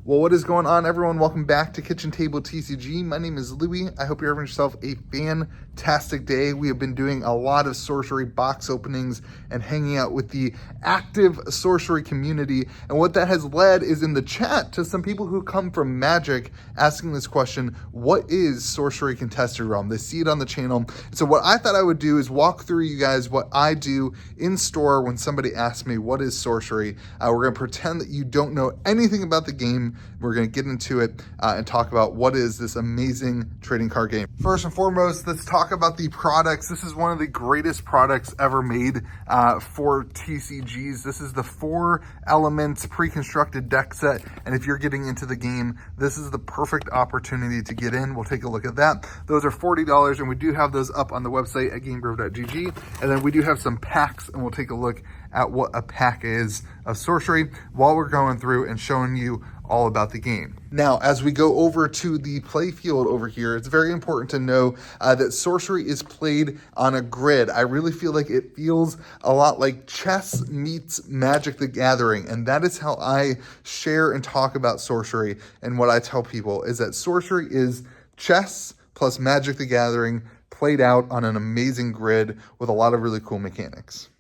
Well, what is going on, everyone? Welcome back to Kitchen Table TCG. My name is Louie. I hope you're having yourself a fantastic day. We have been doing a lot of Sorcery box openings and hanging out with the active Sorcery community. And what that has led is in the chat to some people who come from Magic asking this question: what is Sorcery Contested Realm? They see it on the channel. So what I thought I would do is walk through you guys what I do in store when somebody asks me what is Sorcery. We're going to pretend that you don't know anything about the game. We're going to get into it and talk about what is this amazing trading card game. First and foremost, let's talk about the products. This is one of the greatest products ever made for TCGs. This is the 4 elements pre-constructed deck set. And if you're getting into the game, this is the perfect opportunity to get in. We'll take a look at that. Those are $40, and we do have those up on the website at gamegrove.gg. And then we do have some packs, and we'll take a look at what a pack is of Sorcery while we're going through and showing you all about the game. Now, as we go over to the play field over here, it's very important to know that Sorcery is played on a grid. I really feel like it feels a lot like chess meets Magic the Gathering, and that is how I share and talk about Sorcery. And what I tell people is that Sorcery is chess plus Magic the Gathering played out on an amazing grid with a lot of really cool mechanics.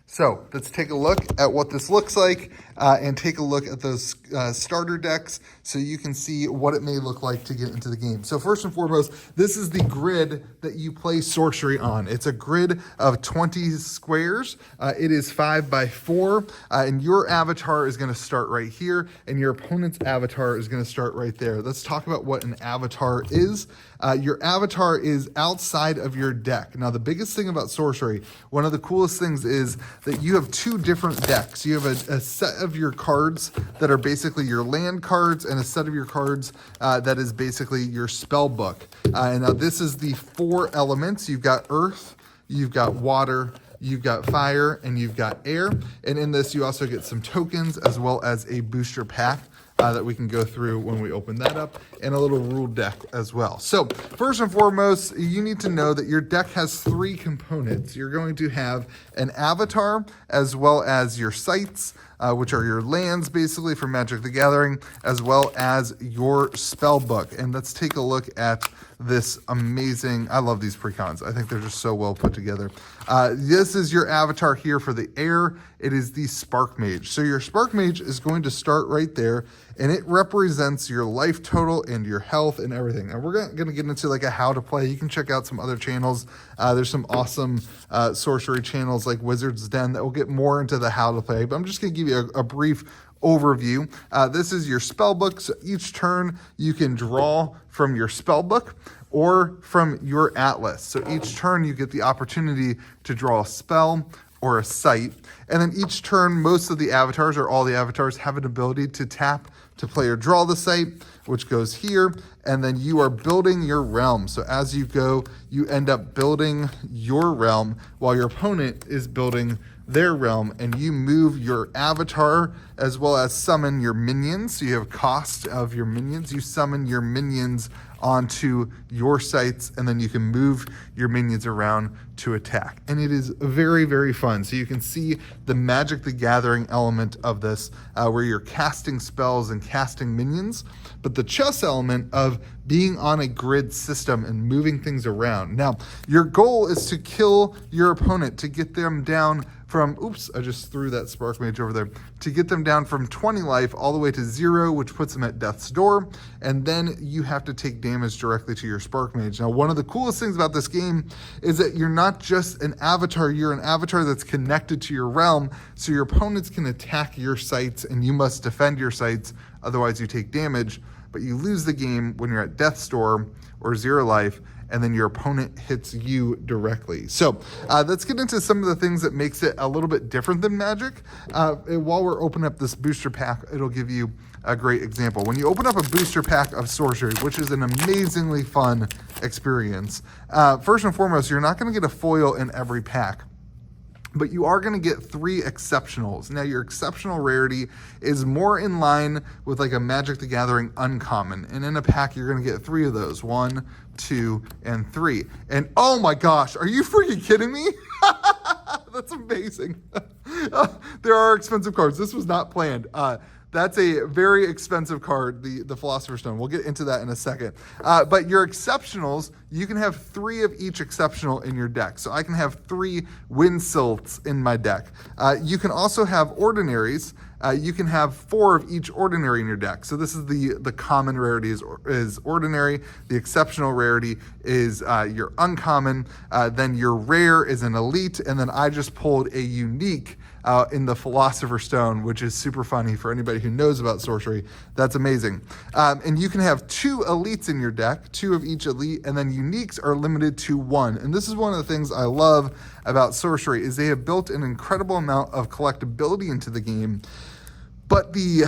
So let's take a look at what this looks like and take a look at those starter decks so you can see what it may look like to get into the game. So first and foremost, this is the grid that you play Sorcery on. It's a grid of 20 squares. It is 5 by 4, and your avatar is going to start right here, and your opponent's avatar is going to start right there. Let's talk about what an avatar is. Your avatar is outside of your deck. Now, the biggest thing about Sorcery, one of the coolest things is that you have 2 different decks. You have a set of your cards that are basically your land cards and a set of your cards that is basically your spell book. And now this is the 4 elements. You've got earth, you've got water, you've got fire, and you've got air. And in this, you also get some tokens as well as a booster pack that we can go through when we open that up, and a little rule deck as well. So first and foremost, you need to know that your deck has 3 components. You're going to have an avatar as well as your sites, which are your lands basically for Magic the Gathering, as well as your spell book. And let's take a look at this amazing, I love these precons. I think they're just so well put together. This is your avatar here for the air. It is the Spark Mage. So your Spark Mage is going to start right there, and it represents your life total and your health and everything. And we're going to get into like a how to play. You can check out some other channels. There's some awesome Sorcery channels like Wizard's Den that will get more into the how to play, but I'm just going to give you a brief overview. This is your spell book. So each turn you can draw from your spell book or from your atlas. So each turn you get the opportunity to draw a spell or a site. And then each turn, most of the avatars or all the avatars have an ability to tap to play or draw the site, which goes here. And then you are building your realm. So as you go, you end up building your realm while your opponent is building their realm, and you move your avatar as well as summon your minions. So you have cost of your minions. You summon your minions onto your sites, and then you can move your minions around to attack. And it is very, very fun. So you can see the Magic the Gathering element of this, where you're casting spells and casting minions, but the chess element of being on a grid system and moving things around. Now, your goal is to kill your opponent, to get them down from, oops, I just threw that Spark Mage over there, to get them down from 20 life all the way to 0, which puts them at death's door, and then you have to take damage directly to your Spark Mage. Now, one of the coolest things about this game is that you're not just an avatar, you're an avatar that's connected to your realm, so your opponents can attack your sites, and you must defend your sites, otherwise you take damage, but you lose the game when you're at death's door or 0 life, and then your opponent hits you directly. So let's get into some of the things that makes it a little bit different than Magic. While we're opening up this booster pack, it'll give you a great example. When you open up a booster pack of Sorcery, which is an amazingly fun experience, first and foremost, you're not going to get a foil in every pack, but you are going to get 3 exceptionals. Now, your exceptional rarity is more in line with like a Magic the Gathering uncommon. And in a pack, you're going to get 3 of those. 1, 2, and 3. And oh my gosh, are you freaking kidding me? That's amazing. There are expensive cards. This was not planned. That's a very expensive card, the Philosopher's Stone. We'll get into that in a second. But your exceptionals, you can have 3 of each exceptional in your deck. So I can have 3 Windsilts in my deck. You can also have ordinaries. You can have 4 of each ordinary in your deck. So this is the common rarity is ordinary. The exceptional rarity is your uncommon. Then your rare is an elite. And then I just pulled a unique in the Philosopher's Stone, which is super funny for anybody who knows about sorcery. That's amazing. And you can have 2 elites in your deck, 2 of each elite, and then uniques are limited to 1. And this is one of the things I love about sorcery is they have built an incredible amount of collectability into the game. But the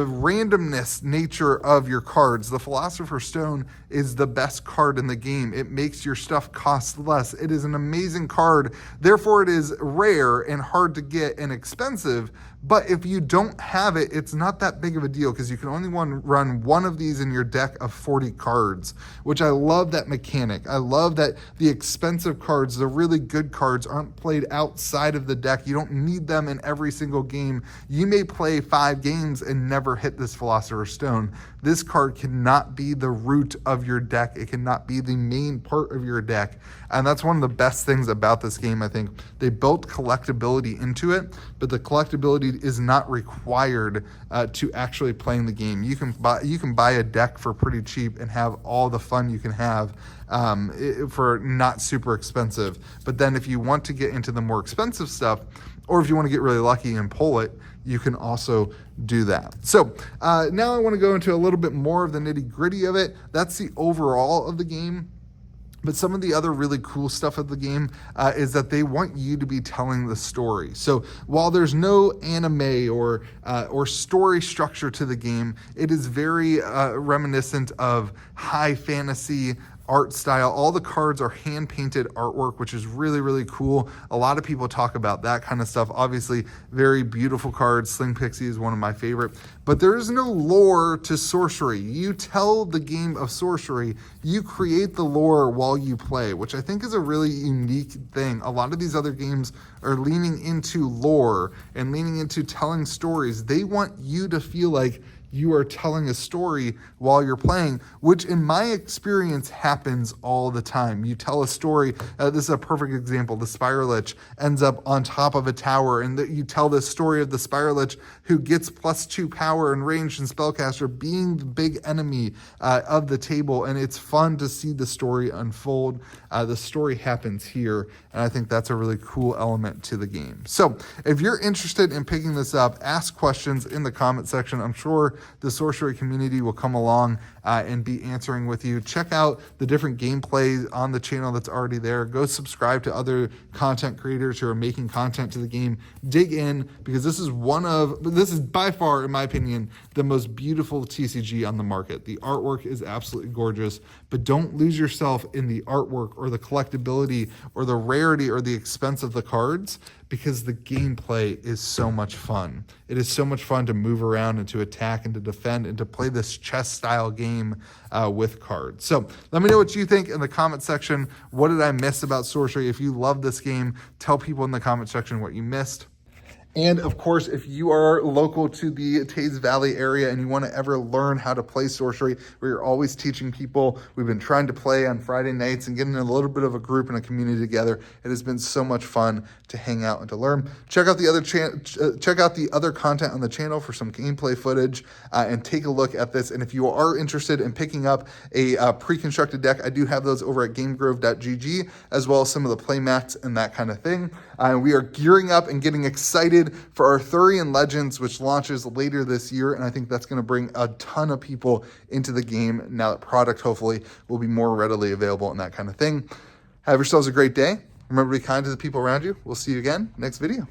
randomness nature of your cards, the Philosopher's Stone is the best card in the game. It makes your stuff cost less. It is an amazing card. Therefore, it is rare and hard to get and expensive. But if you don't have it, it's not that big of a deal because you can only run 1 of these in your deck of 40 cards, which I love that mechanic. I love that the expensive cards, the really good cards, aren't played outside of the deck. You don't need them in every single game. You may play 5 games and never hit this Philosopher's Stone. This card cannot be the root of your deck. It cannot be the main part of your deck. And that's one of the best things about this game, I think. They built collectability into it, but the collectability is not required to actually playing the game. You can buy a deck for pretty cheap and have all the fun you can have for not super expensive. But then if you want to get into the more expensive stuff, or if you want to get really lucky and pull it, you can also do that. So now I want to go into a little bit more of the nitty gritty of it. That's the overall of the game. But some of the other really cool stuff of the game is that they want you to be telling the story. So while there's no anime or story structure to the game, it is very reminiscent of high fantasy art style. All the cards are hand-painted artwork, which is really, really cool. A lot of people talk about that kind of stuff. Obviously, very beautiful cards. Sling Pixie is one of my favorite. But there is no lore to sorcery. You tell the game of sorcery. You create the lore while you play, which I think is a really unique thing. A lot of these other games are leaning into lore and leaning into telling stories. They want you to feel like you are telling a story while you're playing, which in my experience happens all the time. You tell a story. This is a perfect example. The Spiralich ends up on top of a tower, and you tell the story of the Spiralich who gets +2 power and range and spellcaster being the big enemy of the table, and it's fun to see the story unfold. The story happens here, and I think that's a really cool element to the game. So if you're interested in picking this up, ask questions in the comment section. I'm sure the sorcery community will come along and be answering with you. Check out the different gameplay on the channel that's already there. Go subscribe to other content creators who are making content to the game. Dig in, because this is by far, in my opinion, the most beautiful TCG on the market. The artwork is absolutely gorgeous, but don't lose yourself in the artwork or the collectability or the rarity or the expense of the cards, because the gameplay is so much fun. It is so much fun to move around and to attack and to defend and to play this chess style game with cards. So let me know what you think in the comment section. What did I miss about sorcery? If you love this game, tell people in the comment section what you missed. And of course, if you are local to the Taze Valley area and you want to ever learn how to play sorcery, we're always teaching people. We've been trying to play on Friday nights and getting a little bit of a group and a community together. It has been so much fun to hang out and to learn. Check out the other content on the channel for some gameplay footage and take a look at this. And if you are interested in picking up a pre-constructed deck, I do have those over at gamegrove.gg, as well as some of the play mats and that kind of thing. We are gearing up and getting excited for Arthurian Legends, which launches later this year, and I think that's going to bring a ton of people into the game now that product hopefully will be more readily available and that kind of thing. Have yourselves a great day. Remember to be kind to the people around you. We'll see you again next video.